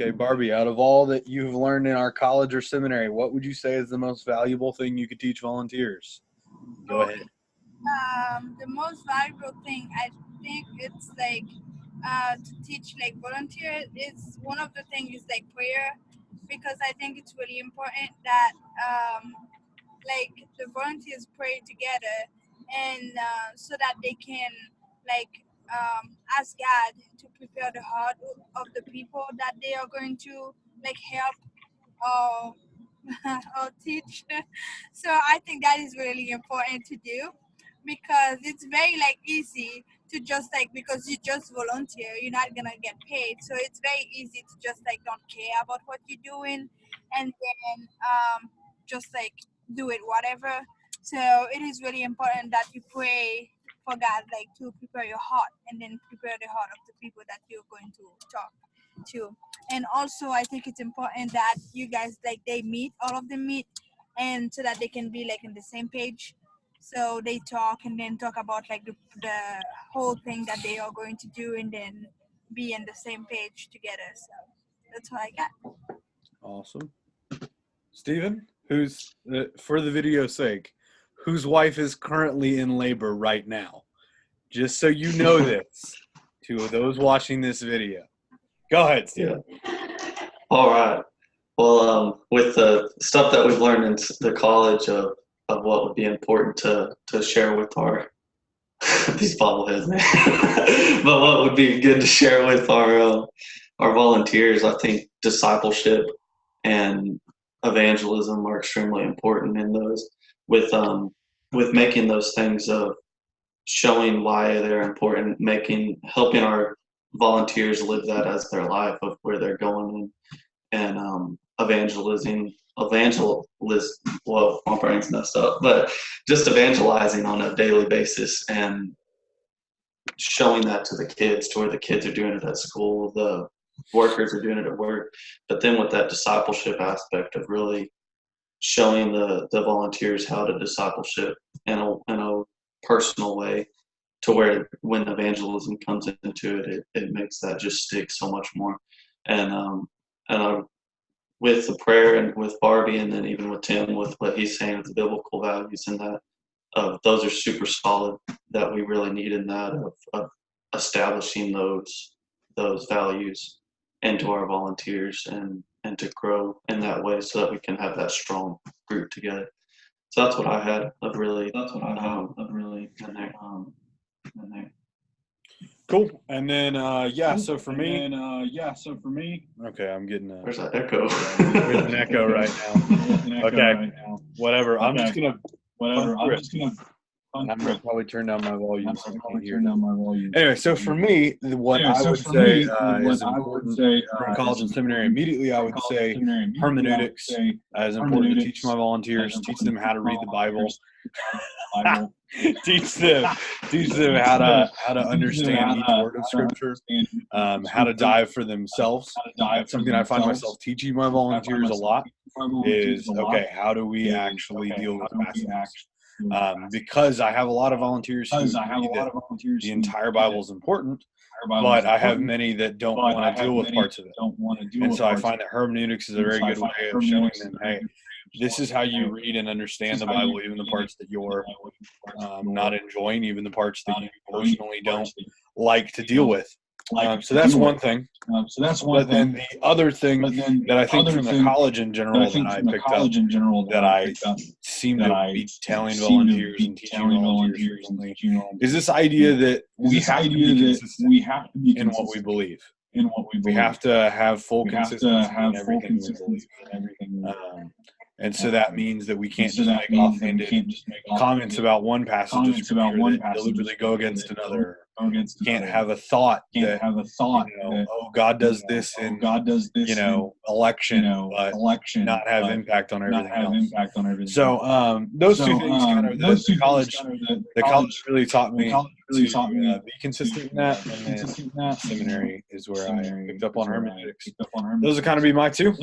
Okay, Barbie, out of all that you've learned in our college or seminary, what would you say is the most valuable thing you could teach volunteers? Go ahead. The most valuable thing I think it's like to teach like volunteer is one of the things is like prayer, because I think it's really important that like the volunteers pray together, and so that they can like ask God to prepare the heart of the people that they are going to like help or or teach. So I think that is really important to do, because it's very like easy to just like, because you just volunteer, you're not gonna get paid, so it's very easy to just like don't care about what you're doing, and then just like do it whatever. So it is really important that you pray for God like to prepare your heart, and then prepare the heart of the people that you're going to talk to. And also I think it's important that you guys like they meet, all of them meet, and so that they can be like in the same page, so they talk and then talk about like the whole thing that they are going to do, and then be in the same page together. So that's what I got. Awesome. Steven, who's, for the video's sake, whose wife is currently in labor right now? Just so you know this, to those watching this video. Go ahead, Steven. Yeah. All right. Well, with the stuff that we've learned in the college of what would be important to share with our these bobbleheads, man. But what would be good to share with our volunteers, I think discipleship and evangelism are extremely important in those. With making those things of showing why they're important, helping our volunteers live that as their life of where they're going, and well, my brain's messed up, but just evangelizing on a daily basis and showing that to the kids, to where the kids are doing it at school, the workers are doing it at work, but then with that discipleship aspect of really showing the volunteers how to discipleship in a personal way, to where when evangelism comes into it, it makes that just stick so much more. And with the prayer and with Barbie, and then even with Tim, with what he's saying with the biblical values and that, those are super solid, that we really need in that of establishing those values into our volunteers, and to grow in that way, so that we can have that strong group together. So that's what I had of really in there. Cool. And then, so for me, okay, I'm getting Where's that echo? there's an echo right now. Okay, whatever. I'm just gonna I'm gonna probably turn down my volume so I can't hear. Anyway, so for me, what I would say is important from college and seminary. Immediately, I would say hermeneutics is important to teach my volunteers, teach them how to read the Bible. teach them how to understand each word of Scripture, how to dive for themselves. That's something I find myself teaching my volunteers a lot. Is okay, how do we actually deal with passages? Because I have a lot of volunteers who agree that the entire Bible is important, but I have many that don't want to deal with parts of it. And so I find that hermeneutics is a very good way of showing them, hey, this is how you read and understand the Bible, even the parts that you're not enjoying, even the parts that you personally don't like to deal with. So that's one thing. But then the other thing that I think from the college in general that I picked up, that I seem to be telling volunteers and teaching volunteers recently, is this idea that we have to be consistent in what we believe. We have to have full consistency in everything we believe. And so that means that we can't just make offhanded comments about one passage of Scripture that deliberately go against another. Can't have a thought that, oh, God does this in, election, but not have impact on everything else. So those two things kind of, the college really taught me to be consistent in that, and then seminary is where I picked up on hermeneutics. Those would kind of be my two.